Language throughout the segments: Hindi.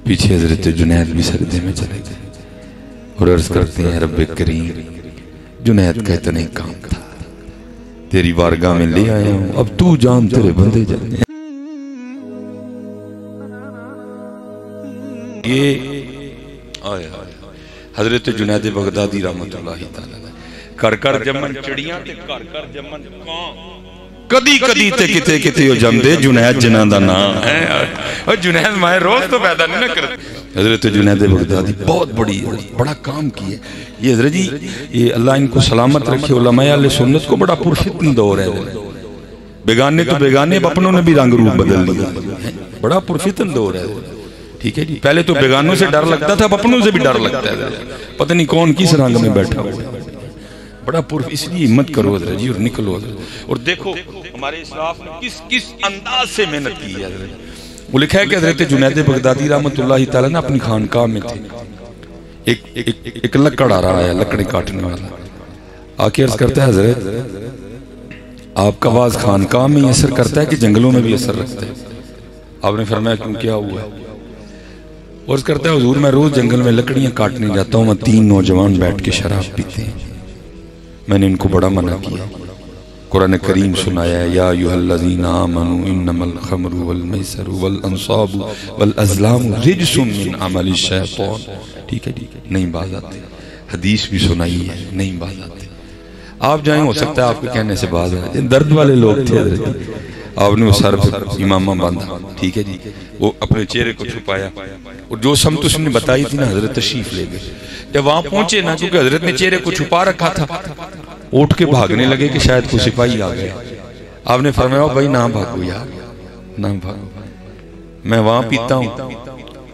पीछे हजरत जुनैद भी सर्दे में चले गए और अर्ज करते हैं रब्बे करीम जुनैद का इतना ही काम था, तेरी बारगाह में ले आया हूं, अब तू जान तेरे बंदे जाने। ये हजरत जुनैद बगदादी रहमतुल्लाह तआला कर कर जमन चिड़ियां ते कर कर जमन कां कदी कदी ते किते किते जमदे जुनैद जिन्हां दा नाम है। और जुनैद माए रोज तो पैदा नहीं ना करते। हजरत जुनैद बगदादी बहुत बड़ा काम किया ये हजरत जी, ये अल्लाह इनको सलामत रखे। उलमाए अहले सुन्नत को बड़ा पुरफितन दौर है, बेगाने तो बेगाने, अपनों ने भी रंग रूप बदल लिया, बड़ा पुरफितन दौर है। ठीक है जी, पहले तो बेगानों से डर लगता था, अब अपनों से भी डर लगता है, पता नहीं कौन किस रंग में बैठा हुआ है। बड़ा पुरफ, इसलिए हिम्मत करो हजरत जी और निकलो हजरत। और देखो हमारे इस्लाफ ने किस किस अंदाज से मेहनत की है हजरत। वो लिखा है कि हजरत जुनैद बगदादी रहमतुल्लाह तआला ना अपनी खानकाह में थे, एक लकड़ आ रहा है, लकड़ी काटने वाला आके अर्ज करता है हजरत आपका आवाज खानकाह में असर करता है कि जंगलों में भी असर रखता है? आपने फरमाया क्यों, क्या हुआ? और करता है हुजूर मैं रोज जंगल में लकड़ियां काटने जाता हूँ, मैं 3 नौजवान बैठ के शराब पीते हैं, मैंने इनको बड़ा मना किया। कुरान करीम सुनाया है या अय्युहल्लज़ीना आमनू इन्नमल खमरु वल मैसरु वल अंसाबु वल अज़लामु रिज्सुम मिन अमलि शैतान। ठीक है, नहीं बाज आते। हदीस भी सुनाई है, नहीं बाज आते। आप जाएं, हो सकता है आपके कहने से बाज आए। दर्द वाले लोग थे हजरत, आपने वो सर पर इमामा बांधा, ठीक है जी, वो अपने चेहरे को छुपाया और जो समत उसने बताई थी ना हजरत तशरीफ ले गए। जब वहां पहुंचे ना, क्योंकि हजरत ने चेहरे को छुपा रखा था, उठ के भागने लगे कि शायद कोई सिपाही आ गया। आपने फरमाया भाई ना भागो यार, ना भागो, मैं वहां पीता हूँ,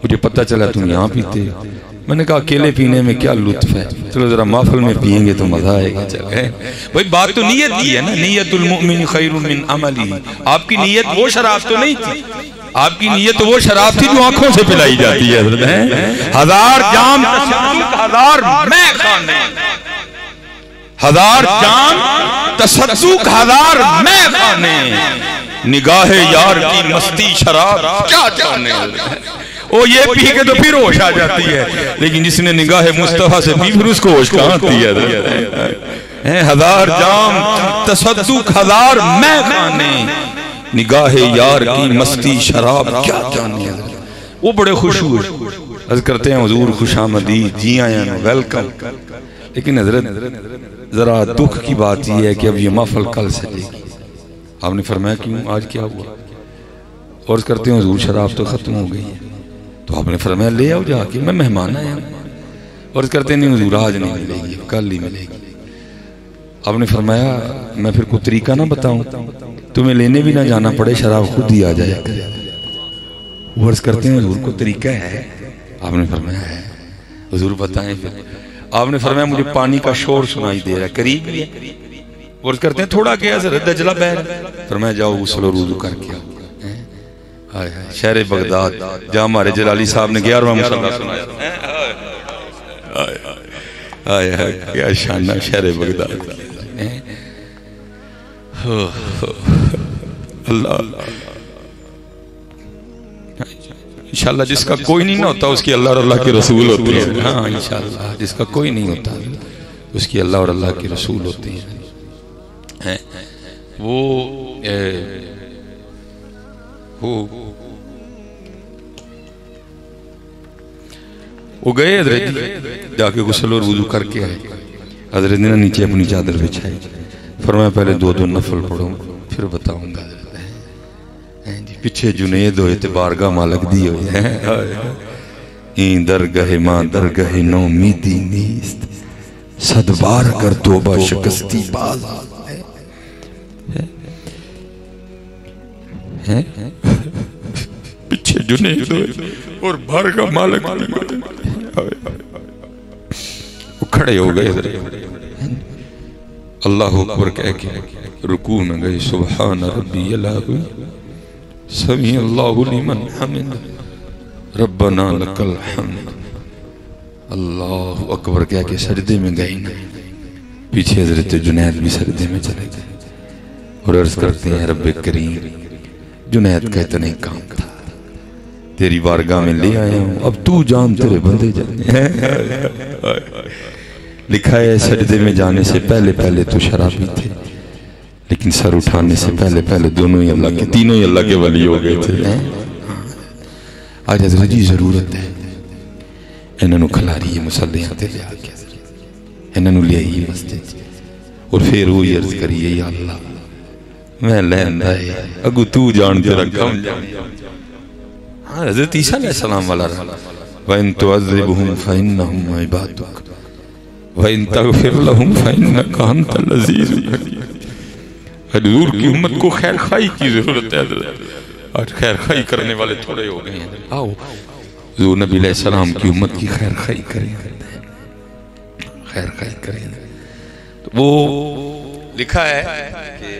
मुझे पता चला तुम यहाँ पीते हो। मैंने कहा अकेले पीने में क्या लुत्फ है, चलो जरा महफिल में पियेंगे तो मजा आएगा। भाई बात तो नीयत की है ना, नीयतुल मुमिन खैरुम मिन अमली। आपकी नीयत वो शराब तो नहीं थी, आपकी नीयत वो शराब थी जो आंखों से पिलाई जाती है। 1000 जाम 1000 मैं खाने, 1000 जाम तसद्दुक 1000 मैं खाने, निगाहे यार की मस्ती शराब क्या जाने। ओ ये पी के तो फिर होश आ जाती है, लेकिन जिसने निगाह मुस्तफा से पी फिर उसको होश कहाँ आती है। 1000 जाम तसद्दुक 1000 मैं खाने, निगाह यार की मस्ती शराब क्या जाने। वो बड़े खुश हुए, अर्ज करते हैं हुजूर खुशामदीद, जी आया, वेलकम। लेकिन हजरत जरा दुख की बात यह है कि अब ये महफिल कल सजेगी। आपने फरमाया क्यों, आज क्या हुआ? और करते हैं हुजूर शराब तो खत्म हो गई है। तो आपने फरमाया ले आओ जाके, मैं मेहमान आया। और करते नहीं हुजूर आज नहीं मिलेगी, कल ही मिलेगी। आपने फरमाया मैं फिर कोई तरीका ना बताऊं, तुम्हें लेने भी ना जाना पड़े, शराब खुद ही आ जाए। वर्ष करते हैं हुजूर को तरीका है? आपने फरमाया है। हुजूर बताएं फिर। आपने फरमाया मुझे पानी का शोर सुनाई दे रहा है, करीब ही है। वर्ष करते हैं थोड़ा क्या जरूरत, दजला बह रहा। फरमाया जाओ गुस्ल और वुज़ू करके आओ। शहर बगदाद जहाँ हमारे जलाली साहब ने 11वां मुसल्ला सुनाया। क्या शाना शहर बगदाद। अल्लाह इंशाअल्लाह जिसका कोई नहीं ना होता उसकी अल्लाह और अल्लाह के रसूल होते हैं। हाँ इंशाअल्लाह जिसका कोई नहीं होता उसकी अल्लाह और अल्लाह के रसूल होते हैं। वो गए हजरत जाके गुस्ल और वुज़ू करके आए। हजरत ने नीचे अपनी चादर बिछाई, फरमाया पहले 2 नफल पढ़ो फिर बताऊंगा। पीछे जुनैद होए ते बारगाह मालक दी होए ई दरगहे मां दरगहे नौमीदी नीस्त सदबार कर तौबा शिकस्ती बाज है। पीछे जुनैद होए और बारगाह मालक वो खड़े हो गए, अल्लाह अकबर कह के रुकू में गए। सुभान रब्बियल आज़ीम समी अल्लाहु लिमन हमिद रब्बना लकल हम्द। अल्लाह अकबर कह के सजदे में गए ना। पीछे हजरत जुनैद भी सजदे में चले गए और अर्ज करते हैं रब्बे करीम जुनैद का इतना ही काम था, तेरी बारगाह में ले आया हूं, अब तू जान तेरे बंदे जाने। लिखा है सजदे में जाने से पहले पहले तो शराबी थे, लेकिन सर उठाने से पहले पहले दोनों ही अल्लाह के, तीनों ही अल्लाह के वली हो गए थे। आज हज़रत जी जरूरत है इन्होंने खिलारी मुसल्ले इन्होंने ले आई मस्जिद और फिर वो अर्ज करिए या अल्लाह मैं लैंदा है अगू तू जान तेरा कम जान। हाँ हज़रत ईसा अलैहिस्सलाम वाला व इन तुअज़्ज़िबहुम फ़इन्नहुम इबादुक व इन तग़फ़िर लहुम फ़इन्नका अंतल अज़ीज़ुल हकीम। हजूर की उम्मत को खैर खाई की जरूरत है और खैर खाई करने वाले थोड़े हो गए हैं। आओ हुज़ूर नबी अलैहिस्सलाम की उम्मत की खैर खाई करें, खैर खाई करें। तो वो लिखा है कि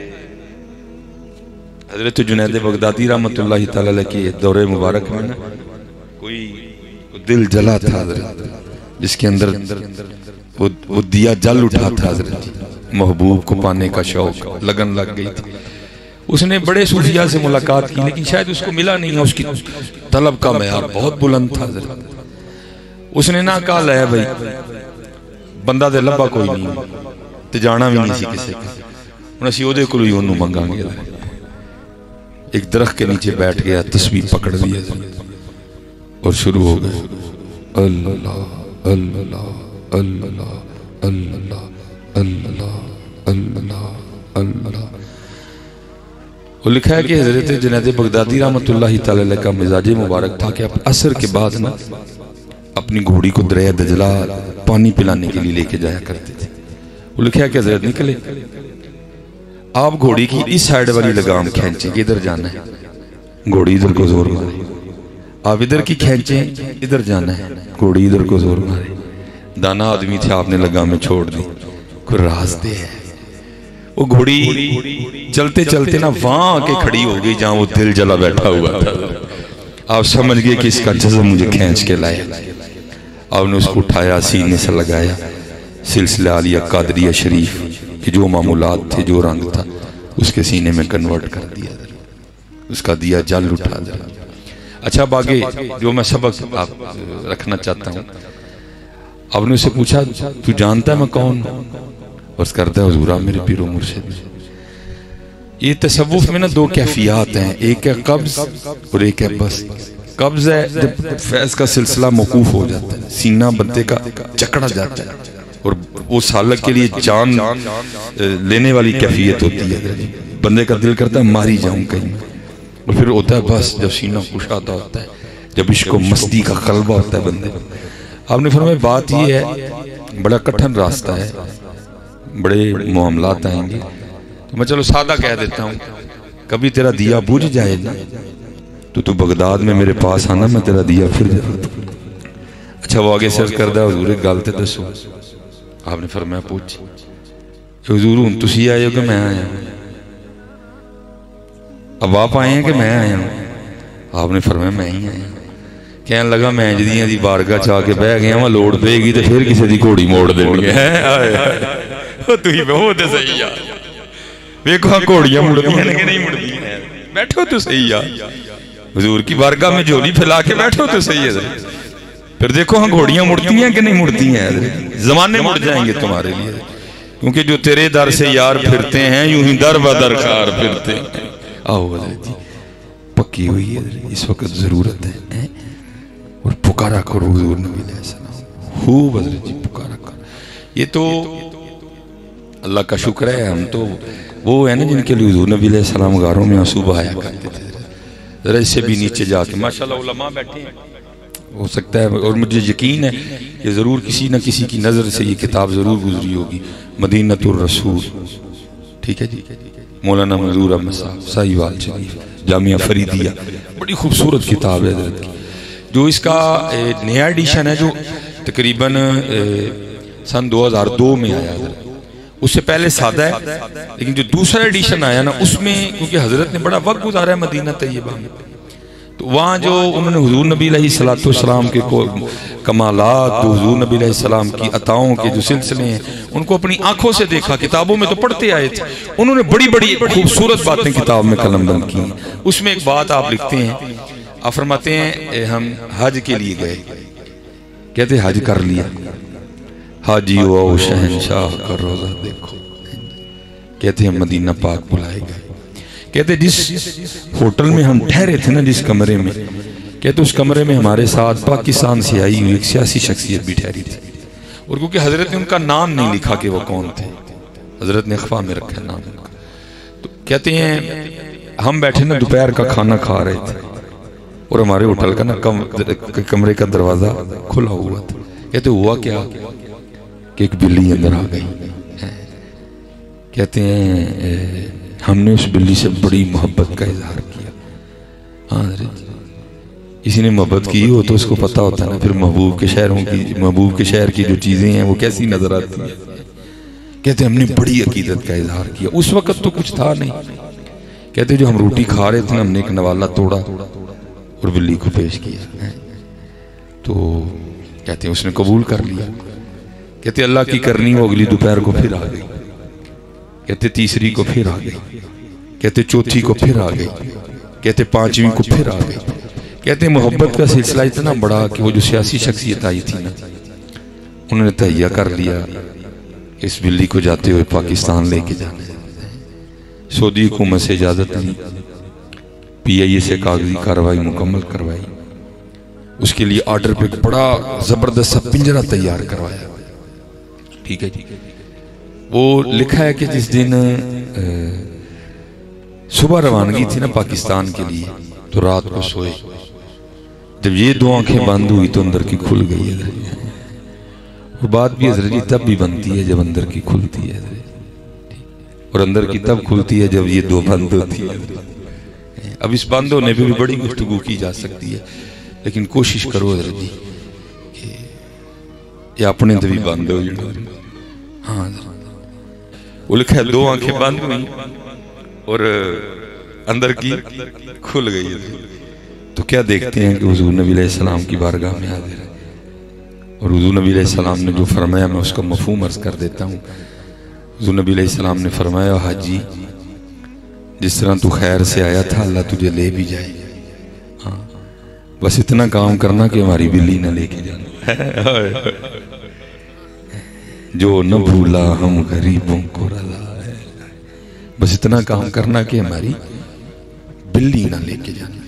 हजरत जुनैद बगदादी रहमतुल्लाहि तआला अलैह के दौरे मुबारक में ना कोई दिल जला था हजरत, जिसके अंदर वो दिया जल उठा था हजरत, महबूब को पाने का शौक लगन लग गई थी। उसने बड़े सूफिया से मुलाकात की लेकिन शायद उसको मिला नहीं है, उसकी तलब का मयार बहुत बुलंद था हजरत। उसने ना कहा लै भाई बंदा दे लब्बा कोई नहीं ते जाना भी नहीं सी किसी को, असीं ओहदे कोलों ही ओनू मंगांगे। एक दरख्त के नीचे बैठ गया, तस्बीह पकड़ ली और शुरू हो गए अल्लाह अल्लाह अल्लाह अल्लाह अल्लाह अल्लाह अल्लाह। वो लिखा है कि हजरत जुनैद बगदादी रहमतुल्लाहि तआला अलैह का मिजाज मुबारक था कि आप असर के बाद ना अपनी घोड़ी को दरिया दजला पानी पिलाने के लिए लेके जाया करते थे। वो लिखा है कि हजरत निकले, आप घोड़ी की इस साइड वाली लगाम खींचे कि इधर जाना है, घोड़ी इधर को जोर मारे, आप इधर की खींचे इधर जाना है, घोड़ी इधर को जोर मारे। दाना आदमी थे, आपने लगामें छोड़ दी, कोई रास्ते है। वो घोड़ी चलते चलते ना वहां आके खड़ी हो गई जहां वो दिल जला बैठा हुआ था। आप समझ गए कि इसका जज़्ब मुझे खींच के लाया। आपने उसको उठाया, सीने से लगाया, सिलसिला आलिया कादरिया शरीफ कि जो मामूलात थे, जो रंग था, उसके सीने में कन्वर्ट कर दिया, उसका दिया जल उठा दिया। अच्छा अब आगे जो मैं सबक आप रखना चाहता हूँ, आपने उससे पूछा तू जानता है मैं कौन हूँ? बस करता है हुजूर आप मेरे पीरो मुर्शिद। ये तसव्वुफ में ना दो कैफियत हैं, एक है कब्ज और एक है बस। कब्ज है जब फैज का सिलसिला मौकूफ हो जाता है, सीना बंदे का जकड़ा जाता है और वो सालक के लिए जान लेने वाली कैफियत होती है। बंदे का दिल करता है मारी जाऊं कहीं, और फिर होता है बस जब सीना कुशादा होता है, जब इसको मस्ती का कलबा होता है बंदे। आपने फरमाया बात ये है बड़ा कठिन रास्ता है, बड़े मामलात आएंगे, तो मैं चलो सादा कह देता हूँ, कभी तेरा दिया बुझ जाए ना तो तू बगदाद में मेरे पास आना, मैं तेरा दिया फिर जरूर। अच्छा वो आगे सर्च कर दिया, हुजूर गल ते दसो। आपने फरमाया पूछ हुजूर हुण तुसी आए हो कि मैं आया? अब आप आए हैं कि मैं आया हूँ? आपने फरमाया मैं ही आया। कहने लगा मैं जदियां दी बारगाह च आके बह गया वहां, लोड़ पेगी तो फिर किसी दी घोड़ी मोड़ देंगे। सही यार वेखो घोड़ियां मुड़दियां ने कि नहीं मुड़दियां, बैठो तो सही यार, हुजूर की बारगाह में झोली फैला के बैठो तो सही है, फिर देखो हाँ घोड़ियां मुड़ती हैं कि नहीं मुड़ती हैं। जमाने मुड़ जाएंगे तुम्हारे लिए, क्योंकि जो तेरे दर से यार फिरते हैं यूं ही दर बदर कार फिरते हैं। आओ जी पक्की हुई है, इस वक्त जरूरत है और पुकारा करो हुजूर नबी अलैहि सलाम, खूब हज़रत जी पुकारा करो। ये तो अल्लाह का शुक्र है, हम तो वो है ना जिनके लिए हुजूर नबी अलैहि सलाम गारों में आंसू बहाया करते थे। जरा इससे भी नीचे जाके माशाल्लाह उलमा बैठे हैं, हो सकता है और मुझे यकीन है कि ज़रूर किसी न किसी की नज़र से ये किताब ज़रूर गुजरी होगी, मदीनतुर रसूल, ठीक है जी, मौलाना मंजूर अहमद साहब साहिवाल शरीफ जामिया फरीदिया, बड़ी खूबसूरत किताब है हज़रत की। जो इसका नया एडिशन है जो तकरीबन सन 2002 में आया, उससे पहले सादा है, लेकिन जो दूसरा एडिशन आया ना उसमें क्योंकि हज़रत ने बड़ा वक्त गुजारा है मदीना तैयबा में, तो वहाँ जो उन्होंने हुजूर नबी अलैहिस्सलाम के कमालात, हुजूर नबी अलैहिस्सलाम की अताओं के जो सिलसिले हैं उनको अपनी आंखों से देखा। किताबों में तो पढ़ते आए थे, उन्होंने बड़ी बड़ी खूबसूरत बातें किताब में कलमबंद की। उसमें एक बात आप लिखते हैं आप फरमाते हैं हम हज के लिए गए, कहते हज कर लिया, हाजी आओ शहनशाह का रोजा देखो, कहते हैं मदीना पाक बुलाए गए। कहते जिस होटल में हम ठहरे थे ना, जिस कमरे में, कहते उस कमरे में हमारे साथ पाकिस्तान से आई हुई एक सियासी शख्सियत भी ठहरी थी, और क्योंकि हजरत ने उनका नाम नहीं लिखा कि वो कौन थे, हजरत ने अखफा में रखा नाम उनका। तो कहते हैं हम बैठे ना दोपहर का खाना खा रहे थे, और हमारे होटल का ना कमरे का दरवाजा खुला हुआ था। कहते हुआ क्या कि एक बिल्ली अंदर आ गई। कहते हैं हमने उस बिल्ली से बड़ी मोहब्बत का इजहार किया। हाँ, किसी ने मोहब्बत की हो तो उसको पता होता है ना फिर महबूब के शहर की जो चीजें हैं वो कैसी नजर आती है। कहते हमने बड़ी अकीदत का इजहार किया। उस वक्त तो कुछ था नहीं। कहते जो हम रोटी खा रहे थे हमने एक नवाला तोड़ा और बिल्ली को पेश किया, तो कहते हैं उसने कबूल कर लिया। कहते अल्लाह की करनी वो अगली दोपहर को फिर आ गई, कहते तीसरी को फिर आ गई, कहते चौथी को फिर आ गई, कहते पांचवी को फिर आ गई। कहते मोहब्बत का सिलसिला इतना बड़ा कि वो जो सियासी शख्सियत आई थी ना, उन्होंने तहैया कर लिया इस बिल्ली को जाते हुए पाकिस्तान लेके जाने। सऊदी हुकूमत से इजाजत ली, PIA से कागजी कार्रवाई मुकम्मल करवाई, उसके लिए ऑर्डर पे बड़ा जबरदस्त सा पिंजरा तैयार करवाया। ठीक है जी। वो लिखा है कि जिस दिन सुबह रवानगी थी ना पाकिस्तान के लिए, तो रात को सोए, जब ये दो आंखें बंद हुई तो अंदर की खुल गई है। और बात भी हज़रत जी तब भी बनती है जब अंदर की खुलती है, और अंदर की तब खुलती है जब ये दो बंद होती है। अब इस बंद होने पे भी बड़ी गुफ्तगू की जा सकती है, लेकिन कोशिश करो हज़रत जी कि ये अपने तो भी बंद हो जाए। हाँ, वो लिखा है दो आंखें बंद हुई और अंदर की खुल गई है। तो क्या देखते हैं कि हुजूर नबी अलैहिस्सलाम की बारगाह में हाजिर है, और हुजूर नबी अलैहिस्सलाम ने जो फरमाया मैं उसका मफहूम अर्ज कर देता हूँ। हुजूर नबी अलैहिस्सलाम ने फरमाया हाजी जिस तरह तू खैर से आया था अल्लाह तुझे ले भी जाए। हाँ, बस इतना काम करना कि हमारी बिल्ली ना लेके जाना। जो न भूला हम गरीबों को रला है, बस इतना काम करना कि हमारी बिल्ली ना लेके जाना।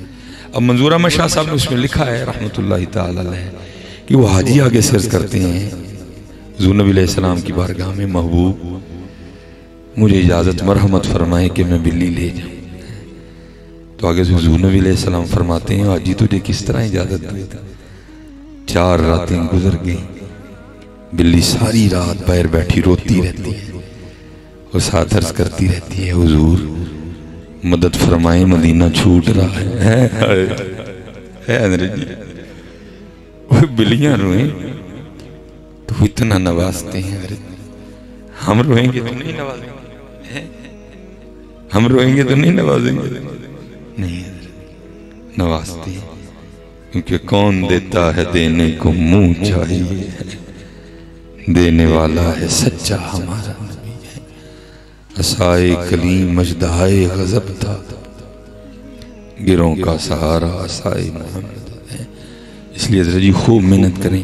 अब मंजूर अहमद शाह साहब ने उसमें लिखा है रहमतुल्लाहि ताला अलैह कि वो हाजी आगे सर्च करते हैं हुजूर नबी अलैहिस्सलाम की बारगाह में, महबूब मुझे इजाज़त मरहमत फरमाए कि मैं बिल्ली ले जाऊं। तो आगे से हुजूर नबी अलैहिस्सलाम फरमाते हैं हाजी तुझे किस तरह इजाज़त दी? 4 रातें गुजर गई, बिल्ली सारी रात बाहर बैठी रोती रहती है और साथ अर्ज करती रहती है हुजूर मदद फरमाए मदीना छूट रहा है। बिल्लियां रोए तो इतना नवाजते हैं, हम रोएंगे तो नहीं नवाजेंगे, हम रोएंगे तो नहीं नवाजेंगे, नहीं नवाजते हैं, क्योंकि कौन देता है देने को मुंह चाहिए, देने वाला है सच्चा हमारा नबी है। असाए कलीम मजदाए गजब था, गिरों का सहारा असाए मोहम्मद है। इसलिए जरा जी खूब मेहनत करें।